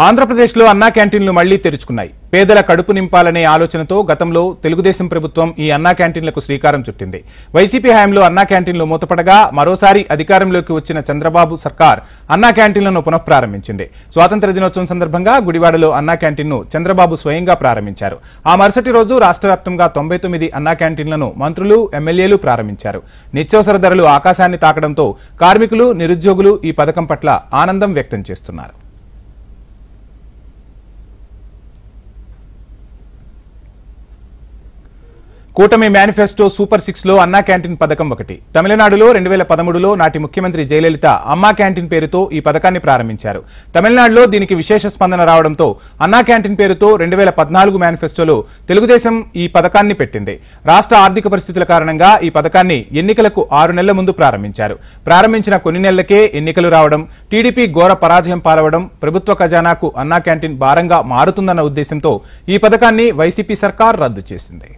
ఆంధ్రప్రదేశ్లో అన్నా క్యాంటీన్లు మళ్లీ తెరుచుకున్నాయి. పేదల కడుపు నింపాలనే ఆలోచనతో గతంలో తెలుగుదేశం ప్రభుత్వం ఈ అన్నా క్యాంటీన్లకు శ్రీకారం చుట్టింది. వైసీపీ హయాంలో అన్నా క్యాంటీన్లు మూతపడగా మరోసారి అధికారంలోకి వచ్చిన చంద్రబాబు సర్కార్ అన్నా క్యాంటీన్లను పునఃప్రారంభించింది. స్వాతంత్ర్య దినోత్సవం సందర్భంగా గుడివాడలో అన్నా క్యాంటీన్ను చంద్రబాబు స్వయంగా ప్రారంభించారు. ఆ మరుసటి రోజు రాష్ట్ర వ్యాప్తంగా 99 అన్నా క్యాంటీన్లను మంత్రులు, ఎమ్మెల్యేలు ప్రారంభించారు. నిత్యావసర ధరలు ఆకాశాన్ని తాకడంతో కార్మికులు, నిరుద్యోగులు ఈ పథకం పట్ల ఆనందం వ్యక్తం చేస్తున్నారు. కూటమి మేనిఫెస్టో సూపర్ 6 లో అన్నా క్యాంటీన్ పథకం ఒకటి. తమిళనాడులో 2013లో నాటి ముఖ్యమంత్రి జయలలిత అమ్మా క్యాంటీన్ పేరుతో ఈ పథకాన్ని ప్రారంభించారు. తమిళనాడులో దీనికి విశేష స్పందన రావడంతో అన్నా క్యాంటీన్ పేరుతో 2014 మేనిఫెస్టోలో తెలుగుదేశం ఈ పథకాన్ని పెట్టింది. రాష్ట్ర ఆర్థిక పరిస్థితుల కారణంగా ఈ పథకాన్ని ఎన్నికలకు 6 నెలల ముందు ప్రారంభించారు. ప్రారంభించిన కొన్ని నెలలకే ఎన్నికలు రావడం, టీడీపీ ఘోర పరాజయం పాలవడం ప్రభుత్వ ఖజానాకు అన్నా క్యాంటీన్ భారంగా మారుతుందన్న ఉద్దేశంతో ఈ పథకాన్ని వైసీపీ సర్కార్ రద్దు చేసింది.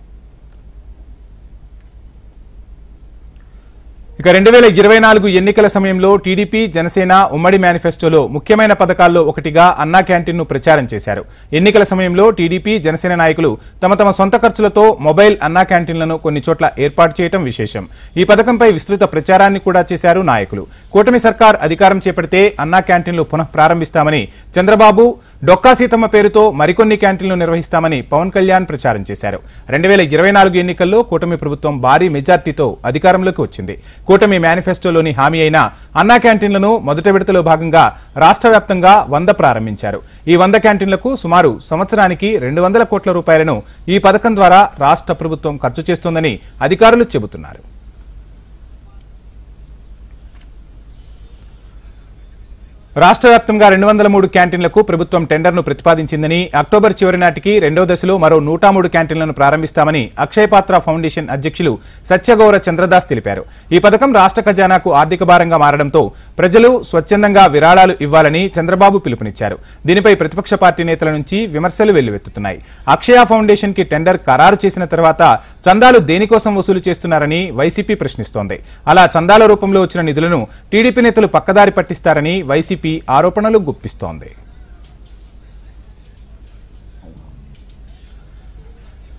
ఇక 2024 ఎన్నికల సమయంలో టీడీపీ, జనసేన ఉమ్మడి మేనిఫెస్టోలో ముఖ్యమైన పథకాల్లో ఒకటిగా అన్నా క్యాంటీన్ను ప్రచారం చేశారు. ఎన్నికల సమయంలో టీడీపీ, జనసేన నాయకులు తమ సొంత ఖర్చులతో మొబైల్ అన్నా క్యాంటీన్లను కొన్ని చోట్ల ఏర్పాటు చేయడం విశేషం. ఈ పథకంపై విస్తృత ప్రచారాన్ని కూడా చేశారు నాయకులు. కూటమి సర్కార్ అధికారం చేపడితే అన్నా క్యాంటీన్లు పునః ప్రారంభిస్తామని చంద్రబాబు, డొక్కా సీతమ్మ పేరుతో మరికొన్ని క్యాంటీన్లు నిర్వహిస్తామని పవన్ కళ్యాణ్ ప్రచారం చేశారు. 2024 ఎన్నికల్లో కూటమి ప్రభుత్వం భారీ మెజార్టీతో అధికారంలోకి వచ్చింది. కూటమి మేనిఫెస్టోలోని హామీ అయిన అన్నా క్యాంటీన్లను మొదటి విడతలో భాగంగా రాష్ట్ర వ్యాప్తంగా 100 ప్రారంభించారు. ఈ 100 క్యాంటీన్లకు సుమారు సంవత్సరానికి 200 కోట్ల రూపాయలను ఈ పథకం ద్వారా రాష్ట్ర ప్రభుత్వం ఖర్చు చేస్తోందని అధికారులు చెబుతున్నారు. రాష్ట్ర వ్యాప్తంగా 203 క్యాంటీన్లకు ప్రభుత్వం టెండర్ను ప్రతిపాదించిందని, అక్టోబర్ చివరి నాటికి రెండో దశలో మరో 103 క్యాంటీన్లను ప్రారంభిస్తామని అక్షయ పాత్ర ఫౌండేషన్ అధ్యక్షులు సత్యగౌర చంద్రదాస్ తెలిపారు. ఈ పథకం రాష్ట్ర ఖజానాకు ఆర్థిక భారంగా మారడంతో ప్రజలు స్వచ్ఛందంగా విరాళాలు ఇవ్వాలని చంద్రబాబు పిలుపునిచ్చారు. దీనిపై ప్రతిపక్ష పార్టీ నేతల నుంచి విమర్శలు వెల్లువెత్తుతున్నాయి. అక్షయ ఫౌండేషన్ కి టెండర్ ఖరారు చేసిన తర్వాత చందాలు దేనికోసం వసూలు చేస్తున్నారని వైసీపీ ప్రశ్నిస్తోంది. అలా చందాల రూపంలో వచ్చిన నిధులను టీడీపీ నేతలు పక్కదారి పట్టిస్తారని వైసీపీ ఆరోపణలు గుప్పిస్తోంది.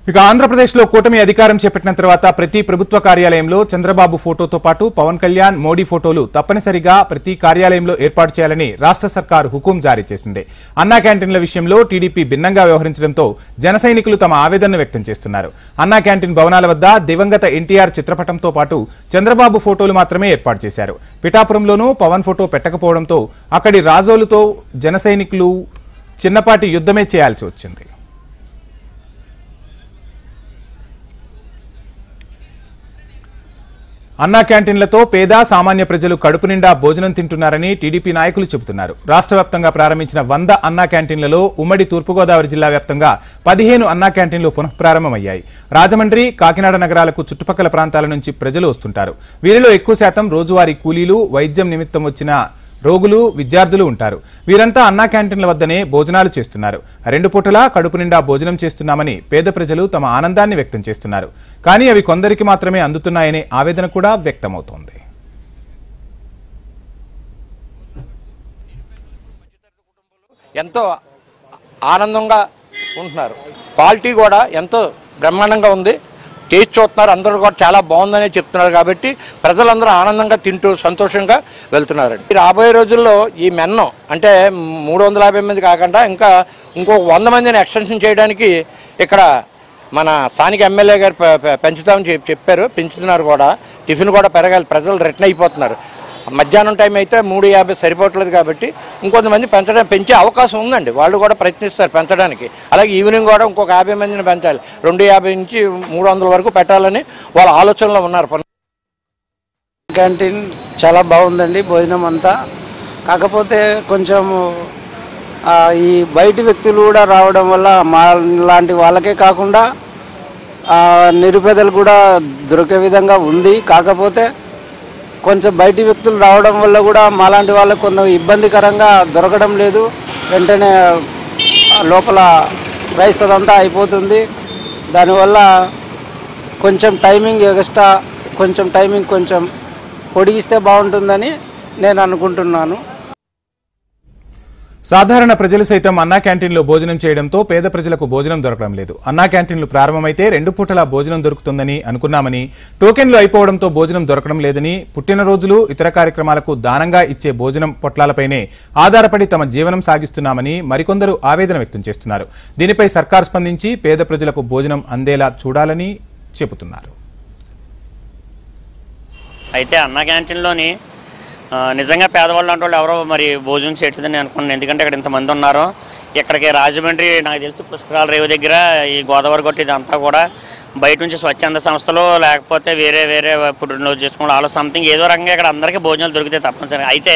ఇక ఆంధ్రప్రదేశ్లో కూటమి అధికారం చేపట్టిన తర్వాత ప్రతి ప్రభుత్వ కార్యాలయంలో చంద్రబాబు ఫోటోతో పాటు పవన్ కళ్యాణ్, మోడీ ఫోటోలు తప్పనిసరిగా ప్రతి కార్యాలయంలో ఏర్పాటు చేయాలని రాష్ట్ర సర్కార్ హుకుం జారీ చేసింది. అన్నా క్యాంటీన్ల విషయంలో టీడీపీ భిన్నంగా వ్యవహరించడంతో జన సైనికులు తమ ఆవేదనను వ్యక్తం చేస్తున్నారు. అన్నా క్యాంటీన్ భవనాల వద్ద దివంగత ఎన్టీఆర్ చిత్రపటంతో పాటు చంద్రబాబు ఫోటోలు మాత్రమే ఏర్పాటు చేశారు. పిఠాపురంలోనూ పవన్ ఫోటో పెట్టకపోవడంతో అక్కడి రాజోలుతో జన సైనికులు చిన్నపాటి యుద్ధమే చేయాల్సి వచ్చింది. అన్నా క్యాంటీన్లతో పేద, సామాన్య ప్రజలు కడుపు నిండా భోజనం తింటున్నారని టీడీపీ నాయకులు చెబుతున్నారు. రాష్ట్ర వ్యాప్తంగా ప్రారంభించిన 100 అన్నా క్యాంటీన్లలో ఉమ్మడి తూర్పుగోదావరి జిల్లా వ్యాప్తంగా 15 అన్నా క్యాంటీన్లు పునఃప్రారంభమయ్యాయి. రాజమండ్రి, కాకినాడ నగరాలకు చుట్టుపక్కల ప్రాంతాల నుంచి ప్రజలు వస్తుంటారు. వీరిలో ఎక్కువ శాతం రోజువారీ కూలీలు, వైద్యం నిమిత్తం వచ్చిన రోగులు, విద్యార్థులు ఉంటారు. వీరంతా అన్నా క్యాంటీన్ల వద్దనే భోజనాలు చేస్తున్నారు. 2 పూటలా కడుపు నిండా భోజనం చేస్తున్నామని పేద ప్రజలు తమ ఆనందాన్ని వ్యక్తం చేస్తున్నారు. కానీ అవి కొందరికి మాత్రమే అందుతున్నాయనే ఆవేదన కూడా వ్యక్తమవుతోంది. ఎంతో ఆనందంగా ఉంటున్నారు. క్వాలిటీ కూడా ఎంతో బ్రహ్మాండంగా ఉంది. టేస్ట్ చూస్తున్నారు, అందరూ కూడా చాలా బాగుందనే చెప్తున్నారు. కాబట్టి ప్రజలందరూ ఆనందంగా తింటూ సంతోషంగా వెళ్తున్నారండి. రాబోయే రోజుల్లో ఈ మెన్ను అంటే 350 మంది కాకుండా ఇంకో 100 మందిని ఎక్స్టెన్షన్ చేయడానికి ఇక్కడ మన స్థానిక ఎమ్మెల్యే గారు పెంచుతామని చెప్పారు. పెంచుతున్నారు కూడా. టిఫిన్ కూడా పెరగాలి. ప్రజలు రిటర్న్ అయిపోతున్నారు. మధ్యాహ్నం టైం అయితే 350 సరిపోవట్లేదు. కాబట్టి ఇంకొంతమంది పెంచే అవకాశం ఉందండి. వాళ్ళు కూడా ప్రయత్నిస్తారు పెంచడానికి. అలాగే ఈవినింగ్ కూడా ఇంకొక 50 మందిని పెంచాలి. 250 నుంచి 300 వరకు పెట్టాలని వాళ్ళ ఆలోచనలో ఉన్నారు. క్యాంటీన్ చాలా బాగుందండి భోజనం అంతా. కాకపోతే కొంచెం ఈ బయటి వ్యక్తులు కూడా రావడం వల్ల మా లాంటి వాళ్ళకే కాకుండా నిరుపేదలు కూడా దొరికే విధంగా ఉంది. కాకపోతే కొంచెం బయటి వ్యక్తులు రావడం వల్ల కూడా మాలాంటి వాళ్ళకు కొంత ఇబ్బందికరంగా దొరకడం లేదు. వెంటనే లోపల రైస్ అదంతా అయిపోతుంది. దానివల్ల కొంచెం టైమింగ్ ఎక్స్ట్రా కొంచెం పొడిగిస్తే బాగుంటుందని నేను అనుకుంటున్నాను. సాధారణ ప్రజలు సైతం అన్నా క్యాంటీన్లో భోజనం చేయడంతో పేద ప్రజలకు భోజనం దొరకడం లేదు. అన్నా క్యాంటీన్లు ప్రారంభమైతే 2 పూటల భోజనం దొరుకుతుందని అనుకున్నామని, టోకెన్లు అయిపోవడంతో భోజనం దొరకడం లేదని, పుట్టినరోజులు ఇతర కార్యక్రమాలకు దానంగా ఇచ్చే భోజనం పొట్లాలపైనే ఆధారపడి తమ జీవనం సాగిస్తున్నామని మరికొందరు ఆవేదన వ్యక్తం చేస్తున్నారు. దీనిపై సర్కార్ స్పందించి పేద ప్రజలకు భోజనం అందేలా చూడాలని చెబుతున్నారు. అయితే అన్నా క్యాంటీన్లోని నిజంగా పేదవాళ్ళు అంటే వాళ్ళు ఎవరో మరి భోజనం చేయట్లేదని అనుకున్నాను. ఎందుకంటే ఇక్కడ ఇంతమంది ఉన్నారు. ఇక్కడికి రాజమండ్రి నాకు తెలిసి పుష్కరాల రేవు దగ్గర ఈ గోదావరి గొట్టు ఇదంతా కూడా బయట నుంచి స్వచ్ఛంద సంస్థలు లేకపోతే వేరే పుట్టినరోజు చేసుకోవడం ఆలో సంథింగ్ ఏదో రకంగా ఇక్కడ అందరికీ భోజనాలు దొరికితే తప్పనిసరిగా. అయితే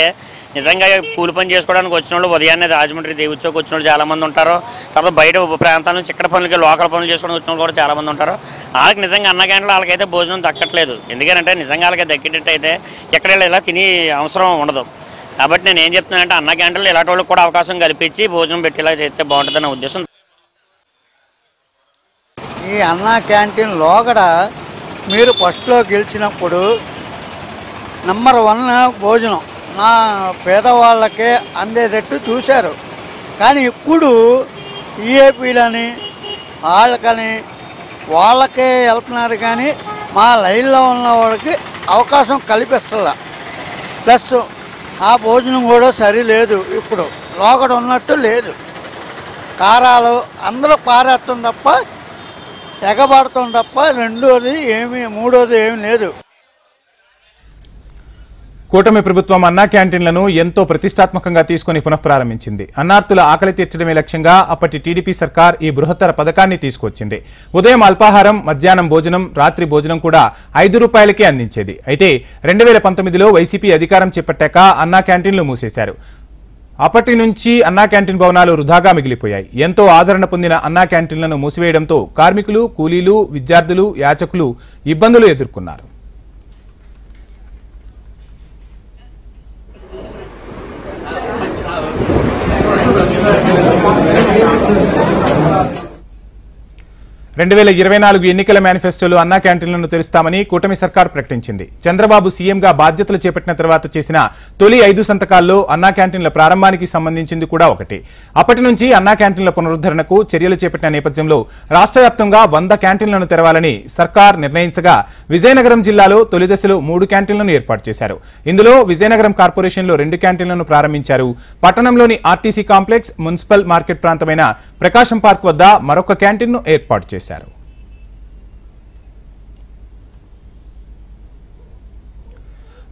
నిజంగా కూలి పని చేసుకోవడానికి వచ్చిన వాళ్ళు ఉదయాన్నే రాజమండ్రి దేవుచోకి వచ్చిన వాళ్ళు చాలామంది ఉంటారు. తర్వాత బయట ప్రాంతాల నుంచి ఇక్కడ పనులకి లోకల్ పనులు చేసుకోవడానికి వచ్చిన వాళ్ళు కూడా చాలామంది ఉంటారు. వాళ్ళకి నిజంగా అన్న క్యాంటీన్లో వాళ్ళకైతే భోజనం దక్కట్లేదు. ఎందుకంటే నిజంగా వాళ్ళకి దక్కేటట్టు అయితే ఎక్కడ ఇలా తిని అవసరం ఉండదు. కాబట్టి నేను ఏం చెప్తున్నానంటే అన్న క్యాంటీన్లో ఇలాంటి వాళ్ళకి కూడా అవకాశం కల్పించి భోజనం పెట్టేలా చేస్తే బాగుంటుందన్న ఉద్దేశం. ఈ అన్నా క్యాంటీన్ లోగడ మీరు ఫస్ట్లో గెలిచినప్పుడు నంబర్ 1 భోజనం నా పేదవాళ్ళకే అందేటట్టు చూశారు. కానీ ఇప్పుడు ఈఏపీలని వాళ్ళకే వెళ్తున్నారు. కానీ మా లైన్లో ఉన్న వాళ్ళకి అవకాశం కల్పిస్తలే. ప్లస్ ఆ భోజనం కూడా సరిలేదు. ఇప్పుడు లోగడ ఉన్నట్టు లేదు. కారాలు అందరూ పారేస్తాం తప్ప ఎగబడతాం తప్ప మూడోది ఏమీ లేదు. కూటమి ప్రభుత్వం అన్నా క్యాంటీన్లను ఎంతో ప్రతిష్టాత్మకంగా తీసుకుని పునఃప్రారంభించింది. అన్నార్తుల ఆకలి తీర్చడమే లక్ష్యంగా అప్పటి టీడీపీ సర్కార్ ఈ బృహత్తర పథకాన్ని తీసుకొచ్చింది. ఉదయం అల్పాహారం, మధ్యాహ్నం భోజనం, రాత్రి భోజనం కూడా 5 రూపాయలకే అందించేది. అయితే 2019లో వైసీపీ అధికారం చేపట్టాక అన్నా క్యాంటీన్లు మూసేశారు. అప్పటి నుంచి అన్నా క్యాంటీన్ భవనాలు వృధాగా మిగిలిపోయాయి. ఎంతో ఆదరణ పొందిన అన్నా క్యాంటీన్లను మూసివేయడంతో కార్మికులు, కూలీలు, విద్యార్థులు, యాచకులు ఇబ్బందులు ఎదుర్కొన్నారు. రెండు 2024 ఎన్నికల మేనిఫెస్టోలో అన్నా క్యాంటీన్లను తెరుస్తామని కూటమి సర్కార్ ప్రకటించింది. చంద్రబాబు సీఎంగా బాధ్యతలు చేపట్టిన తర్వాత చేసిన తొలి 5 సంతకాల్లో అన్నా క్యాంటీన్ల ప్రారంభానికి సంబంధించింది కూడా ఒకటి. అప్పటి నుంచి అన్నా క్యాంటీన్ల పునరుద్ధరణకు చర్యలు చేపట్టిన నేపథ్యంలో రాష్ట్ర వ్యాప్తంగా 100 క్యాంటీన్లను తెరవాలని సర్కార్ నిర్ణయించగా విజయనగరం జిల్లాలో తొలి దశలో 3 క్యాంటీన్లను ఏర్పాటు చేశారు. ఇందులో విజయనగరం కార్పొరేషన్లో 2 క్యాంటీన్లను ప్రారంభించారు. పట్టణంలోని ఆర్టీసీ కాంప్లెక్స్, మున్సిపల్ మార్కెట్ ప్రాంతమైన ప్రకాశం పార్క్ వద్ద మరొక క్యాంటీన్ను ఏర్పాటు చేశారు.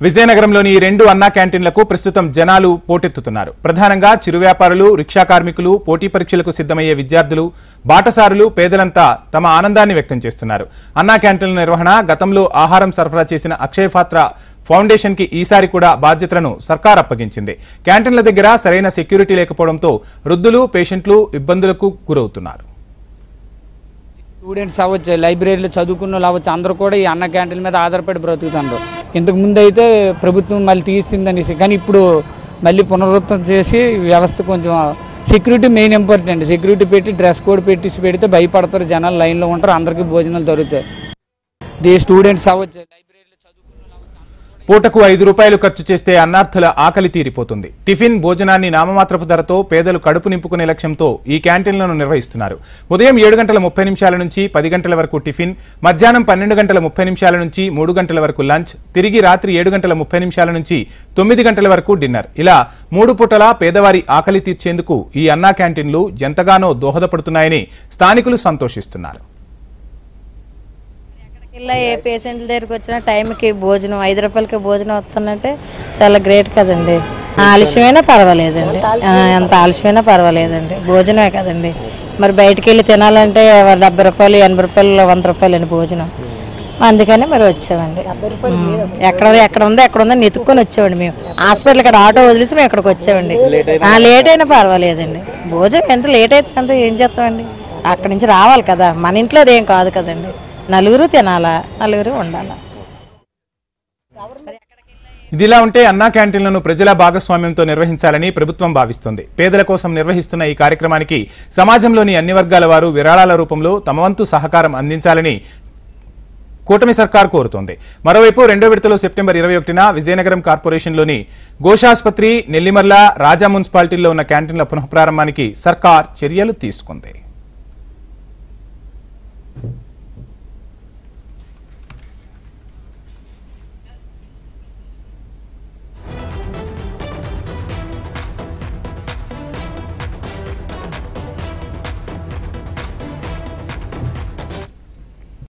విజయనగరంలోని ఈ 2 అన్నా క్యాంటీన్లకు ప్రస్తుతం జనాలు పోటెత్తుతున్నారు. ప్రధానంగా చిరు వ్యాపారులు, రిక్షా కార్మికులు, పోటీ పరీక్షలకు సిద్ధమయ్యే విద్యార్థులు, బాటసారులు, పేదలంతా తమ ఆనందాన్ని వ్యక్తం చేస్తున్నారు. అన్నా క్యాంటీన్ల నిర్వహణ గతంలో ఆహారం సరఫరా చేసిన అక్షయపాత్ర ఫౌండేషన్ కి ఈసారి కూడా బాధ్యతలను సర్కార్ అప్పగించింది. క్యాంటీన్ల దగ్గర సరైన సెక్యూరిటీ లేకపోవడంతో వృద్ధులు, పేషెంట్లు ఇబ్బందులకు గురవుతున్నారు. స్టూడెంట్స్ అవ్వచ్చు, లైబ్రరీలో చదువుకున్న వాళ్ళు అవ్వచ్చు, అందరూ కూడా ఈ అన్న క్యాంటీన్ మీద ఆధారపడి బ్రతుకుతున్నారు. ఇంతకు ముందు అయితే ప్రభుత్వం మళ్ళీ తీసిందనేసి, కానీ ఇప్పుడు మళ్ళీ పునరుద్ధరణ చేసి వ్యవస్థ కొంచెం సెక్యూరిటీ మెయిన్ ఇంపార్టెంట్. సెక్యూరిటీ పెట్టి డ్రెస్ కోడ్ పెడితే భయపడతారు, జనాలు లైన్లో ఉంటారు, అందరికీ భోజనాలు దొరుకుతాయి. స్టూడెంట్స్ అవ్వచ్చు, లైబ్రరీలో పూటకు 5 రూపాయలు ఖర్చు చేస్తే అన్నార్థుల ఆకలి తీరిపోతుంది. టిఫిన్ భోజనాన్ని నామమాత్రపు ధరతో పేదలు కడుపు నింపుకునే లక్ష్యంతో ఈ క్యాంటీన్లను నిర్వహిస్తున్నారు. ఉదయం 7:30 నుంచి 10 గంటల వరకు టిఫిన్, మధ్యాహ్నం 12:30 నుంచి 3 గంటల వరకు లంచ్, తిరిగి రాత్రి 7:30 నుంచి 9 గంటల వరకు డిన్నర్. ఇలా 3 పూటలా పేదవారి ఆకలి తీర్చేందుకు ఈ అన్నా క్యాంటీన్లు ఎంతగానో దోహదపడుతున్నాయని స్థానికులు సంతోషిస్తున్నారు. ఇలా ఏ పేషెంట్ల దగ్గరికి వచ్చినా టైంకి భోజనం 5 రూపాయలకి భోజనం వస్తుందంటే చాలా గ్రేట్ కదండి. ఆలస్యమైనా పర్వాలేదండి, ఎంత ఆలస్యమైనా పర్వాలేదండి, భోజనమే కదండి. మరి బయటికి వెళ్ళి తినాలంటే 70 రూపాయలు, 80 రూపాయలు, 100 రూపాయలు అండి భోజనం. అందుకని మరి వచ్చామండి. ఎక్కడ ఉందో నెతుక్కొని వచ్చామండి. మేము హాస్పిటల్ ఇక్కడ ఆటో వదిలేసి మేము ఇక్కడికి వచ్చామండి. లేట్ అయినా పర్వాలేదండి, భోజనం ఎంత లేట్ అయితే అంత ఏం చేస్తామండి, అక్కడి నుంచి రావాలి కదా, మన ఇంట్లో అదేం కాదు కదండి. నలుగురు తినాలా, నలుగురు ఉండాలా. ఇదిలా ఉంటే అన్నా క్యాంటీన్లను ప్రజల భాగస్వామ్యంతో నిర్వహించాలని ప్రభుత్వం భావిస్తోంది. పేదల కోసం నిర్వహిస్తున్న ఈ కార్యక్రమానికి సమాజంలోని అన్ని వర్గాల వారు విరాళాల రూపంలో తమ వంతు సహకారం అందించాలని కూటమి సర్కార్ కోరుతోంది. మరోవైపు రెండో విడతలో సెప్టెంబర్ 21న విజయనగరం కార్పొరేషన్లోని గోషాస్పత్రి, నెల్లిమర్ల, రాజా మున్సిపాలిటీల్లో ఉన్న క్యాంటీన్ల పునఃప్రారంభానికి సర్కార్ చర్యలు తీసుకుంది.